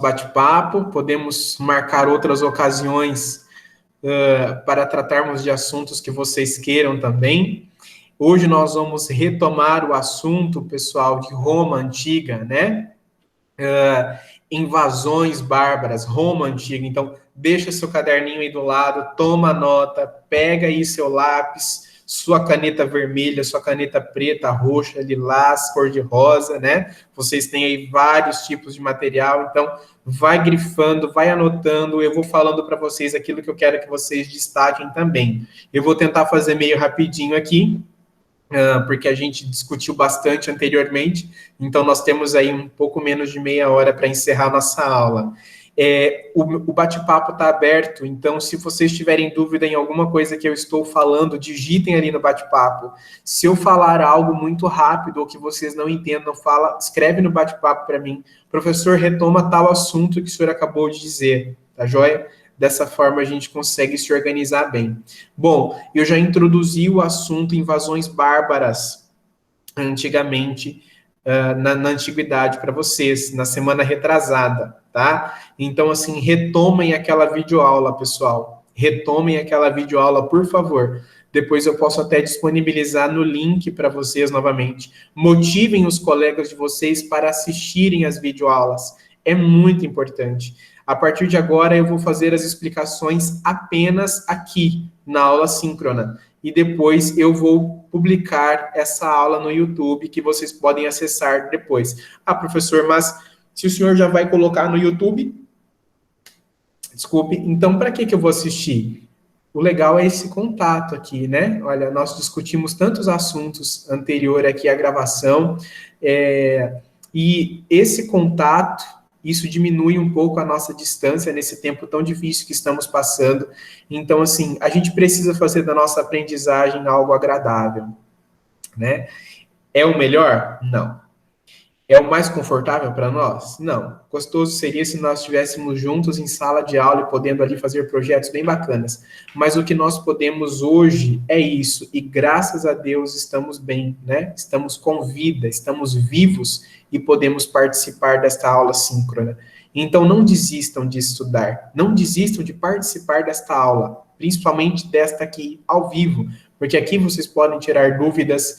bate-papo, podemos marcar outras ocasiões para tratarmos de assuntos que vocês queiram também. Hoje nós vamos retomar o assunto, pessoal, de Roma Antiga, né? Invasões bárbaras, Roma Antiga. Então, deixa seu caderninho aí do lado, toma nota, pega aí seu lápis, sua caneta vermelha, sua caneta preta, roxa, lilás, cor-de-rosa, né? Vocês têm aí vários tipos de material, então vai grifando, vai anotando, eu vou falando para vocês aquilo que eu quero que vocês destaquem também. Eu vou tentar fazer meio rapidinho aqui, porque a gente discutiu bastante anteriormente, então nós temos aí um pouco menos de meia hora para encerrar a nossa aula. O bate-papo está aberto, então se vocês tiverem dúvida em alguma coisa que eu estou falando, digitem ali no bate-papo. Se eu falar algo muito rápido ou que vocês não entendam, escreve no bate-papo para mim. Professor, retoma tal assunto que o senhor acabou de dizer, tá joia? Dessa forma, a gente consegue se organizar bem. Bom, eu já introduzi o assunto invasões bárbaras antigamente, na antiguidade para vocês, na semana retrasada, tá? Então, assim, retomem aquela videoaula, pessoal. Retomem aquela videoaula, por favor. Depois eu posso até disponibilizar no link para vocês novamente. Motivem os colegas de vocês para assistirem as videoaulas. É muito importante. A partir de agora, eu vou fazer as explicações apenas aqui, na aula síncrona. E depois eu vou publicar essa aula no YouTube, que vocês podem acessar depois. Ah, professor, mas se o senhor já vai colocar no YouTube... Desculpe, então para que eu vou assistir? O legal é esse contato aqui, né? Olha, nós discutimos tantos assuntos anterior aqui à gravação, e esse contato... Isso diminui um pouco a nossa distância nesse tempo tão difícil que estamos passando. Então, assim, a gente precisa fazer da nossa aprendizagem algo agradável, né? É o melhor? Não. É o mais confortável para nós? Não. Gostoso seria se nós estivéssemos juntos em sala de aula e podendo ali fazer projetos bem bacanas. Mas o que nós podemos hoje é isso. E graças a Deus estamos bem, né? Estamos com vida, estamos vivos e podemos participar desta aula síncrona. Então não desistam de estudar. Não desistam de participar desta aula. Principalmente desta aqui ao vivo. Porque aqui vocês podem tirar dúvidas...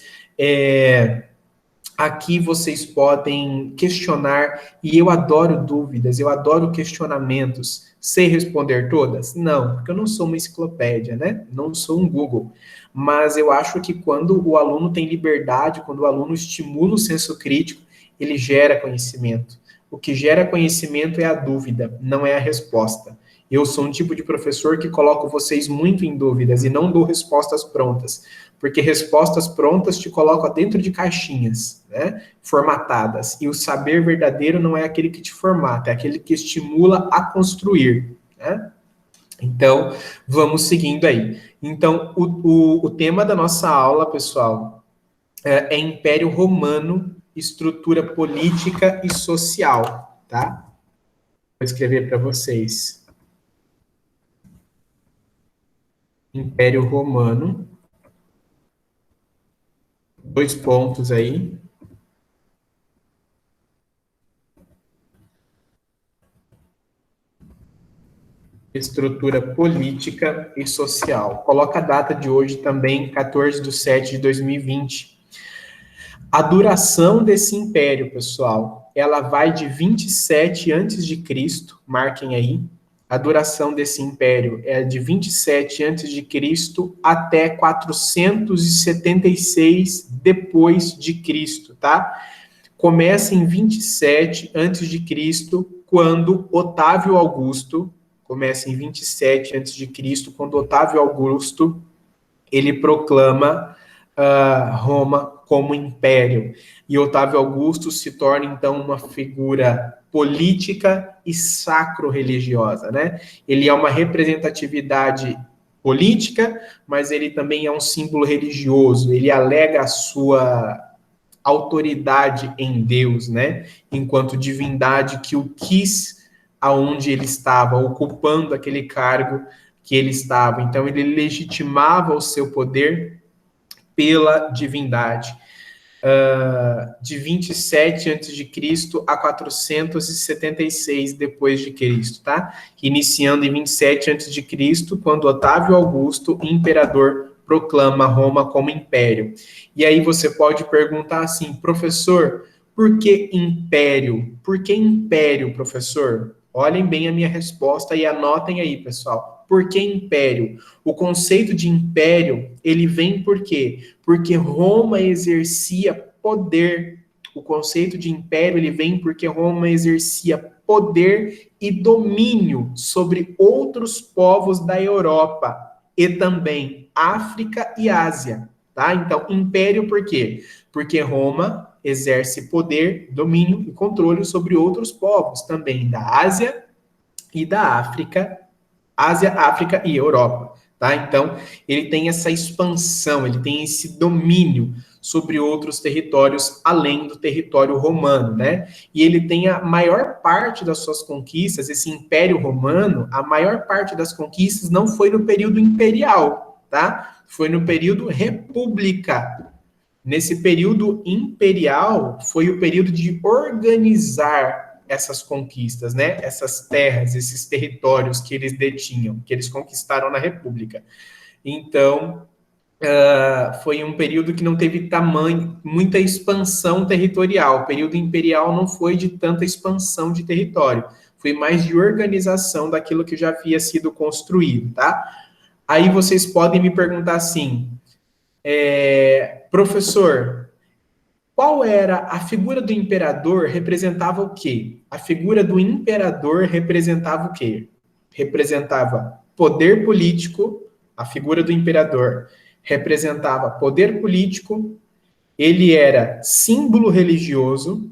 Aqui vocês podem questionar, e eu adoro dúvidas, eu adoro questionamentos. Sei responder todas? Não, porque eu não sou uma enciclopédia, né? Não sou um Google. Mas eu acho que quando o aluno tem liberdade, quando o aluno estimula o senso crítico, ele gera conhecimento. O que gera conhecimento é a dúvida, não é a resposta. Eu sou um tipo de professor que coloco vocês muito em dúvidas e não dou respostas prontas, porque respostas prontas te colocam dentro de caixinhas, né, formatadas, e o saber verdadeiro não é aquele que te formata, é aquele que estimula a construir, né? Então, vamos seguindo aí. Então, o tema da nossa aula, pessoal, é Império Romano, estrutura política e social, tá? Vou escrever para vocês. Império Romano, 2 pontos aí. Estrutura política e social. Coloca a data de hoje também, 14/7/2020. A duração desse império, pessoal, ela vai de 27 a.C., marquem aí. A duração desse império é de 27 a.C. até 476 depois de Cristo, tá? Começa em 27 a.C., quando Otávio Augusto, começa em 27 a.C., quando Otávio Augusto, ele proclama Roma como império. E Otávio Augusto se torna, então, uma figura política e sacro-religiosa, né? Ele é uma representatividade política, mas ele também é um símbolo religioso. Ele alega a sua autoridade em Deus, né? Enquanto divindade que o quis aonde ele estava, ocupando aquele cargo que ele estava. Então, ele legitimava o seu poder pela divindade. de 27 a.C. a 476 depois de Cristo, tá? Iniciando em 27 a.C., quando Otávio Augusto, imperador, proclama Roma como império. E aí você pode perguntar assim, professor, por que império? Por que império, professor? Olhem bem a minha resposta e anotem aí, pessoal. Por que império? O conceito de império, ele vem por quê? Porque Roma exercia poder. O conceito de império, ele vem porque Roma exercia poder e domínio sobre outros povos da Europa e também África e Ásia, tá? Então, império por quê? Porque Roma exerce poder, domínio e controle sobre outros povos também da Ásia e da África, Ásia, África e Europa, tá? Então, ele tem essa expansão, ele tem esse domínio sobre outros territórios além do território romano, né? E ele tem a maior parte das suas conquistas, esse Império Romano, a maior parte das conquistas não foi no período imperial, tá? Foi no período república. Nesse período imperial, foi o período de organizar essas conquistas, né? Essas terras, esses territórios que eles detinham, que eles conquistaram na República. Então, foi um período que não teve tamanho, muita expansão territorial. O período imperial não foi de tanta expansão de território, foi mais de organização daquilo que já havia sido construído, tá? Aí vocês podem me perguntar assim, professor, qual era a figura do imperador representava o quê? A figura do imperador representava o quê? Representava poder político, a figura do imperador representava poder político, ele era símbolo religioso,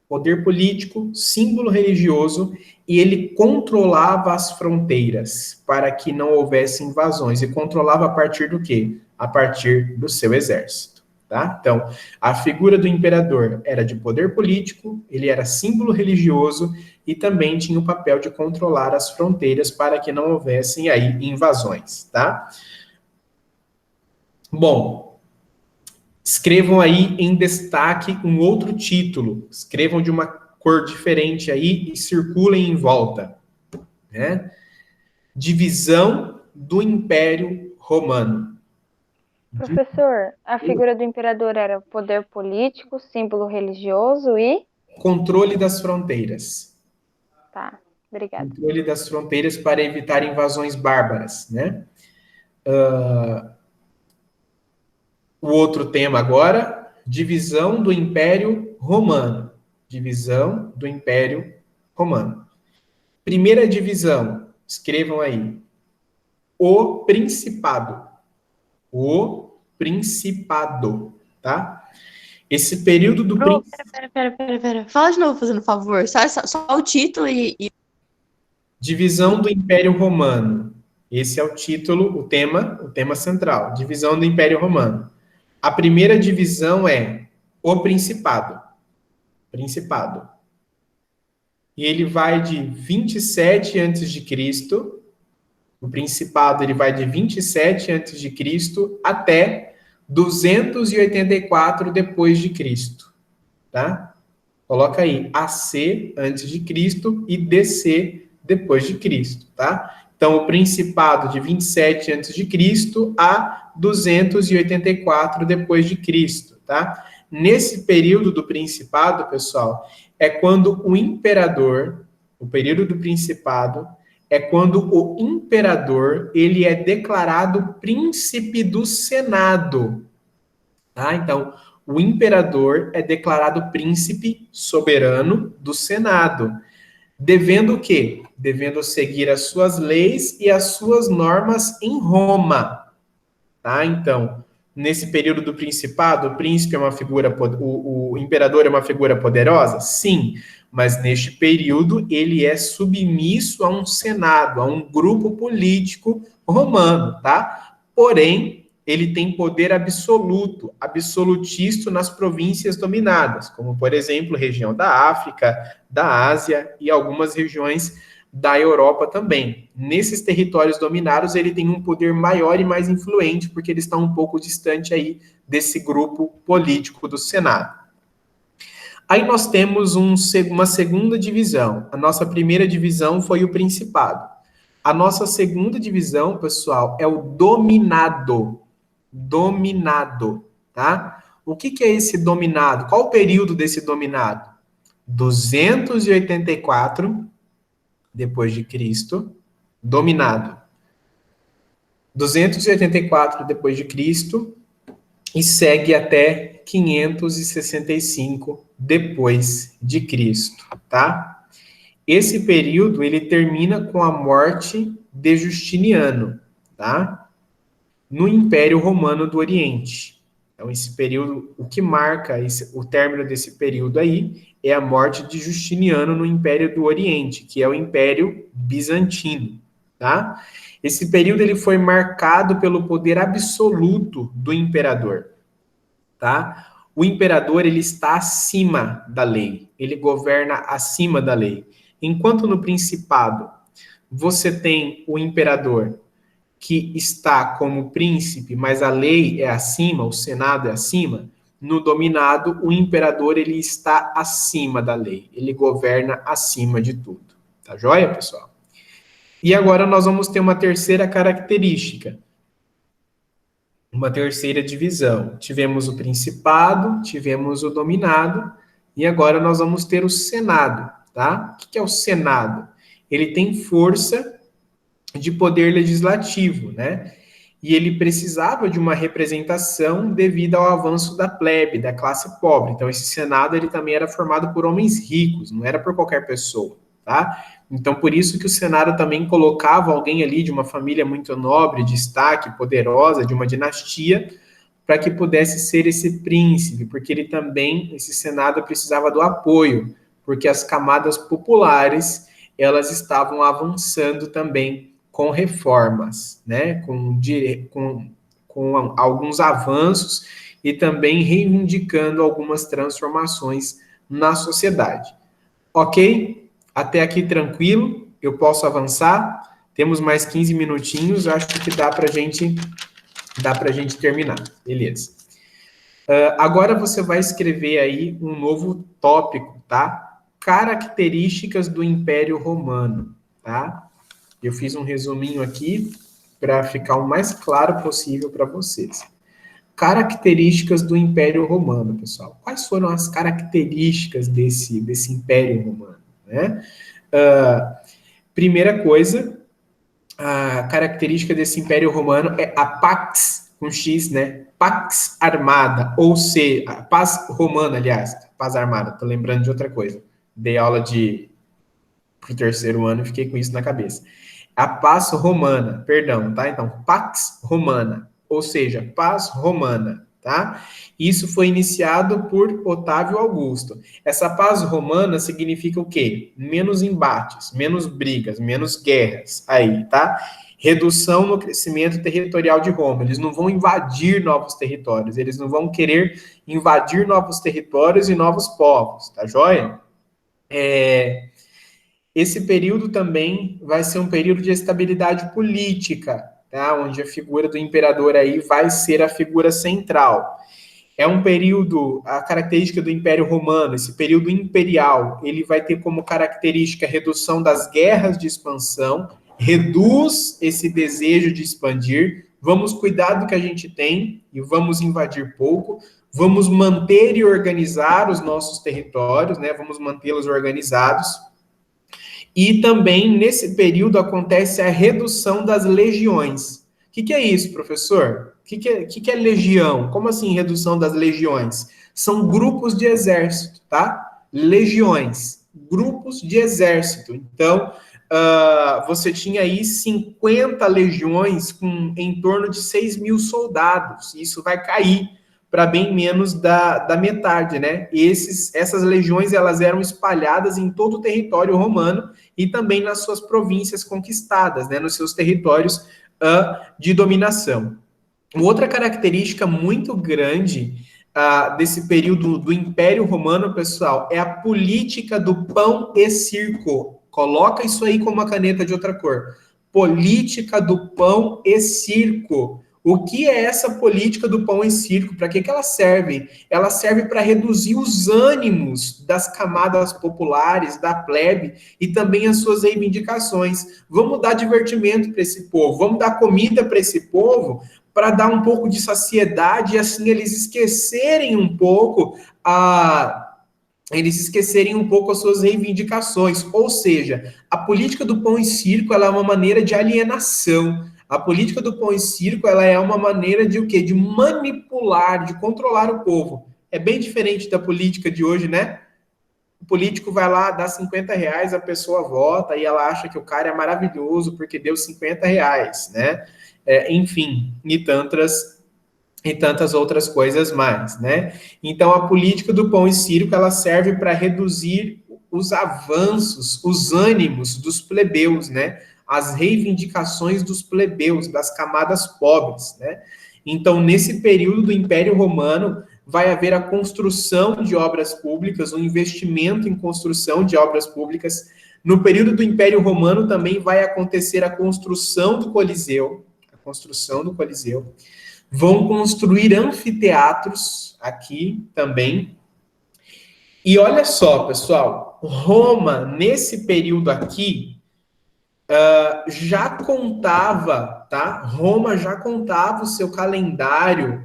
poder político, símbolo religioso, e ele controlava as fronteiras para que não houvesse invasões. E controlava a partir do quê? A partir do seu exército. Tá? Então, a figura do imperador era de poder político, ele era símbolo religioso e também tinha o papel de controlar as fronteiras para que não houvessem aí invasões, tá? Bom, escrevam aí em destaque um outro título, escrevam de uma cor diferente aí e circulem em volta, né? Divisão do Império Romano. Professor, a figura do imperador era poder político, símbolo religioso e... Controle das fronteiras. Tá, obrigada. Controle das fronteiras para evitar invasões bárbaras, né? O outro tema agora, divisão do Império Romano. Divisão do Império Romano. Primeira divisão, escrevam aí. O Principado. O Principado, tá? Esse período do... Pera. Fala de novo, fazendo favor. Só o título e... Divisão do Império Romano. Esse é o título, o tema central. Divisão do Império Romano. A primeira divisão é o Principado. Principado. E ele vai de 27 a.C., o Principado ele vai de 27 a.C. até 284 depois de Cristo, tá? Coloca aí AC antes de Cristo e DC depois de Cristo, tá? Então o Principado de 27 a.C. a 284 depois de Cristo, tá? Nesse período do Principado, pessoal, é quando o imperador, o período do Principado, é quando o imperador, ele é declarado príncipe do Senado, tá? Então, o imperador é declarado príncipe soberano do Senado, devendo o quê? Devendo seguir as suas leis e as suas normas em Roma, tá? Então, nesse período do Principado, o príncipe é uma figura, o imperador é uma figura poderosa? Sim, mas neste período ele é submisso a um senado, a um grupo político romano, tá? Porém, ele tem poder absoluto, absolutista nas províncias dominadas, como, por exemplo, região da África, da Ásia e algumas regiões da Europa também. Nesses territórios dominados, ele tem um poder maior e mais influente, porque ele está um pouco distante aí desse grupo político do Senado. Aí nós temos uma segunda divisão. A nossa primeira divisão foi o Principado. A nossa segunda divisão, pessoal, é o Dominado. Dominado, tá? O que é esse dominado? Qual o período desse dominado? 284 depois de Cristo, dominado. 284 depois de Cristo e segue até 565 depois de Cristo, tá? Esse período ele termina com a morte de Justiniano, tá? No Império Romano do Oriente. Então esse período, o que marca o término desse período aí é a morte de Justiniano no Império do Oriente, que é o Império Bizantino, tá? Esse período ele foi marcado pelo poder absoluto do imperador, tá? O imperador ele está acima da lei, ele governa acima da lei. Enquanto no Principado você tem o imperador que está como príncipe, mas a lei é acima, o Senado é acima, no Dominado o imperador ele está acima da lei, ele governa acima de tudo. Tá joia, pessoal? E agora nós vamos ter uma terceira característica, uma terceira divisão. Tivemos o Principado, tivemos o Dominado, e agora nós vamos ter o Senado, tá? O que é o Senado? Ele tem força de poder legislativo, né? E ele precisava de uma representação devido ao avanço da plebe, da classe pobre. Então, esse Senado ele também era formado por homens ricos, não era por qualquer pessoa, tá? Então, por isso que o Senado também colocava alguém ali de uma família muito nobre, destaque, poderosa, de uma dinastia, para que pudesse ser esse príncipe, porque ele também, esse Senado precisava do apoio, porque as camadas populares, elas estavam avançando também com reformas, né? Com alguns avanços e também reivindicando algumas transformações na sociedade. Ok? Até aqui tranquilo, eu posso avançar. Temos mais 15 minutinhos, acho que dá para gente terminar. Beleza. Agora você vai escrever aí um novo tópico, tá? Características do Império Romano, tá? Eu fiz um resuminho aqui para ficar o mais claro possível para vocês. Características do Império Romano, pessoal. Quais foram as características desse Império Romano, né? Primeira coisa, a característica desse Império Romano é a Pax, com X, né? Pax Armada, ou seja, a paz romana, aliás, paz armada, tô lembrando de outra coisa. Dei aula pro terceiro ano e fiquei com isso na cabeça. A paz romana, perdão, tá? Então, Pax Romana, ou seja, paz romana, tá? Isso foi iniciado por Otávio Augusto. Essa paz romana significa o quê? Menos embates, menos brigas, menos guerras aí, tá? Redução no crescimento territorial de Roma. Eles não vão invadir novos territórios, eles não vão querer invadir novos territórios e novos povos, tá joia? Esse período também vai ser um período de estabilidade política, tá? Onde a figura do imperador aí vai ser a figura central. É um período, a característica do Império Romano, esse período imperial, ele vai ter como característica a redução das guerras de expansão, reduz esse desejo de expandir, vamos cuidar do que a gente tem e vamos invadir pouco, vamos manter e organizar os nossos territórios, né? Vamos mantê-los organizados. E também, nesse período, acontece a redução das legiões. O que é isso, professor? O que é legião? Como assim redução das legiões? São grupos de exército, tá? Legiões, grupos de exército. Então, você tinha aí 50 legiões com em torno de 6.000 soldados. Isso vai cair para bem menos da metade, né? Essas legiões, elas eram espalhadas em todo o território romano e também nas suas províncias conquistadas, né? Nos seus territórios de dominação. Outra característica muito grande desse período do Império Romano, pessoal, é a política do pão e circo. Coloca isso aí com uma caneta de outra cor. Política do pão e circo. O que é essa política do pão e circo? Para que ela serve? Ela serve para reduzir os ânimos das camadas populares, da plebe e também as suas reivindicações. Vamos dar divertimento para esse povo, vamos dar comida para esse povo, para dar um pouco de saciedade e assim eles esquecerem um pouco as suas reivindicações. Ou seja, a política do pão e circo ela é uma maneira de alienação. A política do pão e circo ela é uma maneira de o quê? De manipular, de controlar o povo. É bem diferente da política de hoje, né? O político vai lá, dá R$ 50, a pessoa vota e ela acha que o cara é maravilhoso porque deu R$ 50, né? Enfim, e tantas outras coisas mais, né? Então, a política do pão e circo, ela serve para reduzir os avanços, os ânimos dos plebeus, né? As reivindicações dos plebeus, das camadas pobres, né? Então, nesse período do Império Romano, vai haver a construção de obras públicas, um investimento em construção de obras públicas. No período do Império Romano também vai acontecer a construção do Coliseu, Vão construir anfiteatros aqui também. E olha só, pessoal, Roma, nesse período aqui, já contava, tá? Roma já contava o seu calendário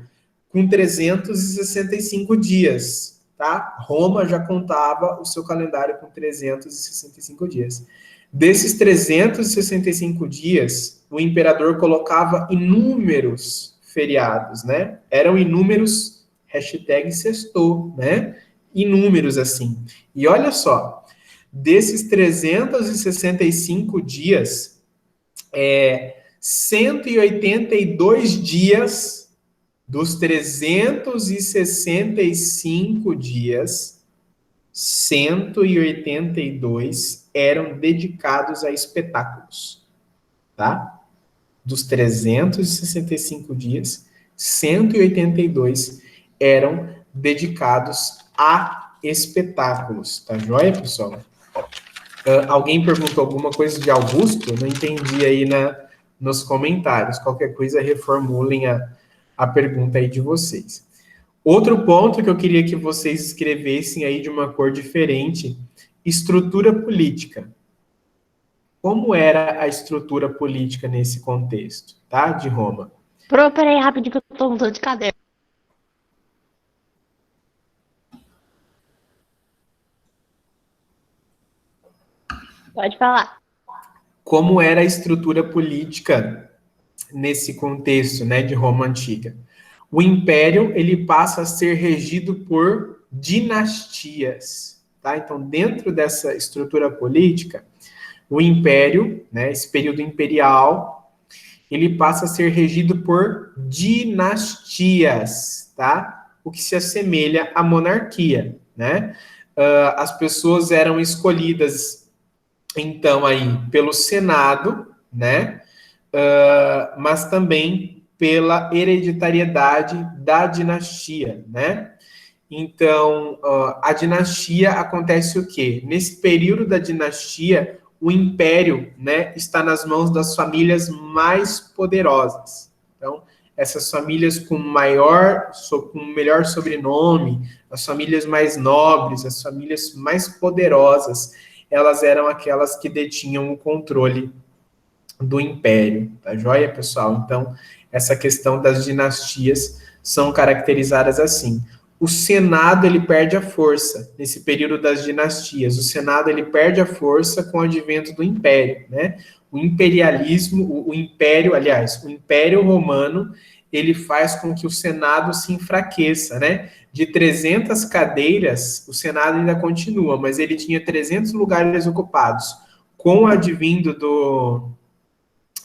com 365 dias, tá? Roma já contava o seu calendário com 365 dias. Desses 365 dias, o imperador colocava inúmeros feriados, né? Eram inúmeros, #sextou, né? Inúmeros assim. E olha só, desses 365 dias, 182 dias dos 365 dias, 182 eram dedicados a espetáculos, tá? Dos 365 dias, 182 eram dedicados a espetáculos, tá joia, pessoal? Alguém perguntou alguma coisa de Augusto? Não entendi aí nos comentários. Qualquer coisa, reformulem a pergunta aí de vocês. Outro ponto que eu queria que vocês escrevessem aí de uma cor diferente, estrutura política. Como era a estrutura política nesse contexto, tá? De Roma. Peraí, rapidinho que eu tô mudando de caderno. Pode falar. Como era a estrutura política nesse contexto, né, de Roma Antiga? O império, ele passa a ser regido por dinastias, tá? Então, dentro dessa estrutura política, o império, né, esse período imperial, ele passa a ser regido por dinastias, tá? O que se assemelha à monarquia, né? As pessoas eram escolhidas, então, aí, pelo Senado, né? Mas também pela hereditariedade da dinastia, né? Então, a dinastia acontece o quê? Nesse período da dinastia, o império, né, está nas mãos das famílias mais poderosas. Então, essas famílias com melhor sobrenome, as famílias mais nobres, as famílias mais poderosas, elas eram aquelas que detinham o controle do império, tá joia, pessoal? Então, essa questão das dinastias são caracterizadas assim. O Senado, ele perde a força nesse período das dinastias. O Senado, ele perde a força com o advento do Império, né? O imperialismo, o Império Romano, ele faz com que o Senado se enfraqueça, né? De 300 cadeiras, o Senado ainda continua, mas ele tinha 300 lugares ocupados. Com o advindo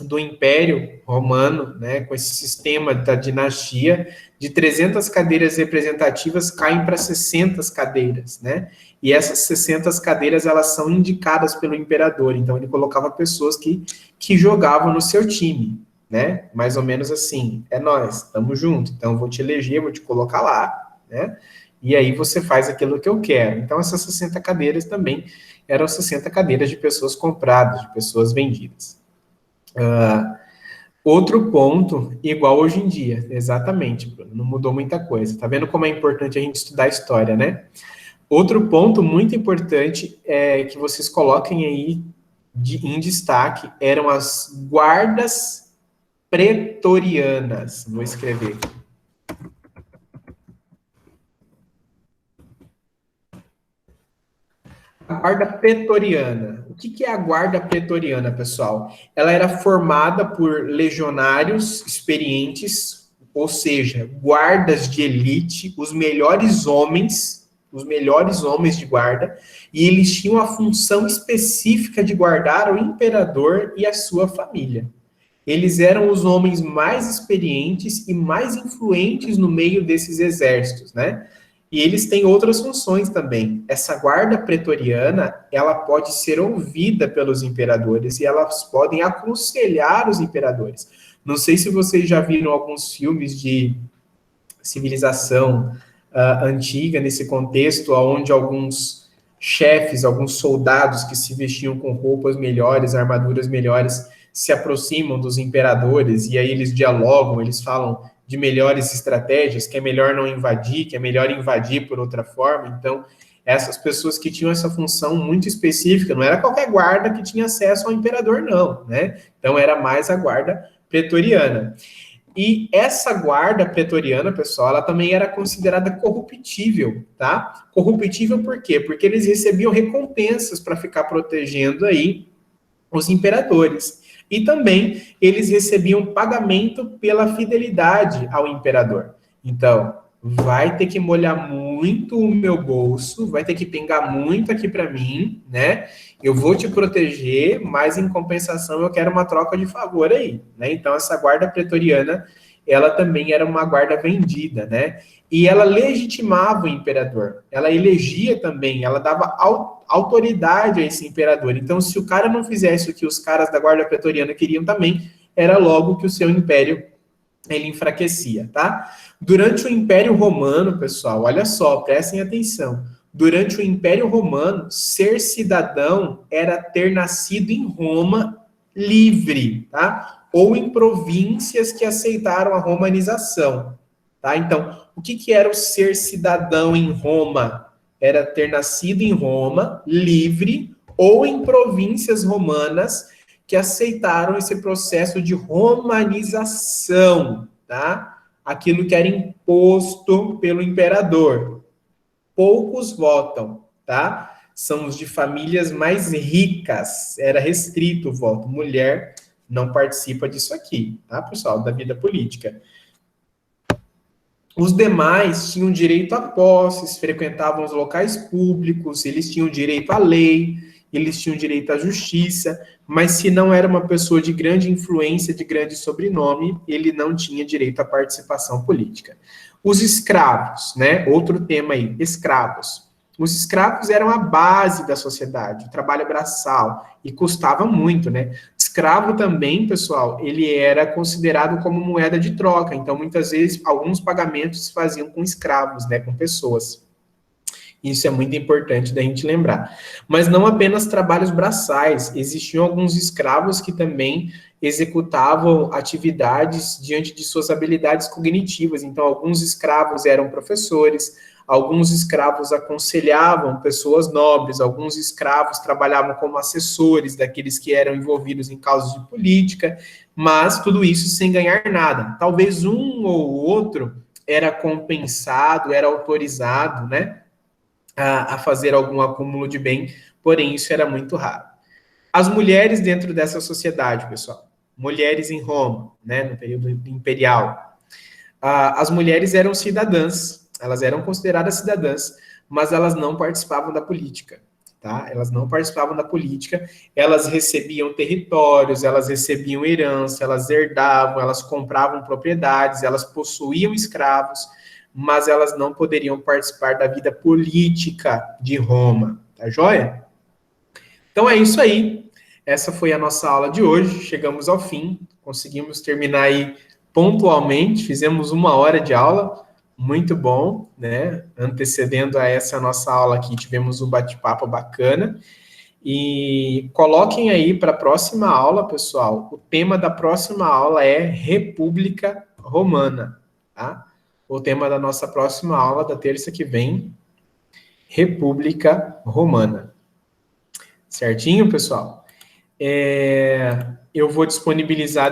do Império Romano, né, com esse sistema da dinastia, de 300 cadeiras representativas caem para 60 cadeiras, né? E essas 60 cadeiras, elas são indicadas pelo imperador, então ele colocava pessoas que jogavam no seu time, né? Mais ou menos assim, nós, estamos juntos, então eu vou te eleger, vou te colocar lá, né? E aí você faz aquilo que eu quero. Então essas 60 cadeiras também eram 60 cadeiras de pessoas compradas, de pessoas vendidas. Outro ponto, igual hoje em dia, exatamente, Bruno, não mudou muita coisa. Tá vendo como é importante a gente estudar a história, né? Outro ponto muito importante é que vocês coloquem aí em destaque eram as guardas pretorianas. Vou escrever aqui. A guarda pretoriana. O que é a guarda pretoriana, pessoal? Ela era formada por legionários experientes, ou seja, guardas de elite, os melhores homens de guarda, e eles tinham a função específica de guardar o imperador e a sua família. Eles eram os homens mais experientes e mais influentes no meio desses exércitos, né? E eles têm outras funções também. Essa guarda pretoriana, ela pode ser ouvida pelos imperadores e elas podem aconselhar os imperadores. Não sei se vocês já viram alguns filmes de civilização antiga, nesse contexto, onde alguns chefes, alguns soldados que se vestiam com roupas melhores, armaduras melhores, se aproximam dos imperadores e aí eles dialogam, eles falam de melhores estratégias, que é melhor não invadir, que é melhor invadir por outra forma. Então, essas pessoas que tinham essa função muito específica, não era qualquer guarda que tinha acesso ao imperador, não, né? Então, era mais a guarda pretoriana. E essa guarda pretoriana, pessoal, ela também era considerada corruptível, tá? Corruptível por quê? Porque eles recebiam recompensas para ficar protegendo aí os imperadores. E também eles recebiam pagamento pela fidelidade ao imperador. Então, vai ter que molhar muito o meu bolso, vai ter que pingar muito aqui para mim, né? Eu vou te proteger, mas em compensação eu quero uma troca de favor aí, né? Então, essa guarda pretoriana, ela também era uma guarda vendida, né? E ela legitimava o imperador, ela elegia também, ela dava autoridade a esse imperador. Então, se o cara não fizesse o que os caras da guarda pretoriana queriam também, era logo que o seu império, ele enfraquecia, tá? Durante o Império Romano, pessoal, olha só, prestem atenção. Durante o Império Romano, ser cidadão era ter nascido em Roma livre, tá? Ou em províncias que aceitaram a romanização, tá? Então, o que era o ser cidadão em Roma? Era ter nascido em Roma, livre, ou em províncias romanas que aceitaram esse processo de romanização, tá? Aquilo que era imposto pelo imperador. Poucos votam, tá? São os de famílias mais ricas. Era restrito o voto. Mulher não participa disso aqui, tá, pessoal? Da vida política. Os demais tinham direito a posses, frequentavam os locais públicos, eles tinham direito à lei, eles tinham direito à justiça, mas se não era uma pessoa de grande influência, de grande sobrenome, ele não tinha direito à participação política. Os escravos, né? Outro tema aí, escravos. Os escravos eram a base da sociedade, o trabalho braçal, e custava muito, né? Escravo também, pessoal, ele era considerado como moeda de troca, então muitas vezes alguns pagamentos se faziam com escravos, né? Com pessoas. Isso é muito importante da gente lembrar. Mas não apenas trabalhos braçais, existiam alguns escravos que também executavam atividades diante de suas habilidades cognitivas. Então, alguns escravos eram professores, alguns escravos aconselhavam pessoas nobres, alguns escravos trabalhavam como assessores daqueles que eram envolvidos em causas de política, mas tudo isso sem ganhar nada. Talvez um ou outro era compensado, era autorizado, né, a fazer algum acúmulo de bem, porém isso era muito raro. As mulheres dentro dessa sociedade, pessoal, mulheres em Roma, né, no período imperial, as mulheres eram cidadãs, elas eram consideradas cidadãs, mas elas não participavam da política, tá? Elas não participavam da política, elas recebiam territórios, elas recebiam herança, elas herdavam, elas compravam propriedades, elas possuíam escravos, mas elas não poderiam participar da vida política de Roma, tá joia? Então é isso aí, essa foi a nossa aula de hoje, chegamos ao fim, conseguimos terminar aí pontualmente, fizemos 1 hora de aula, muito bom, né? Antecedendo a essa nossa aula aqui, tivemos um bate-papo bacana, E coloquem aí para a próxima aula, pessoal. O tema da próxima aula é República Romana, tá? O tema da nossa próxima aula, da terça que vem, República Romana. Certinho, pessoal? Eu vou disponibilizar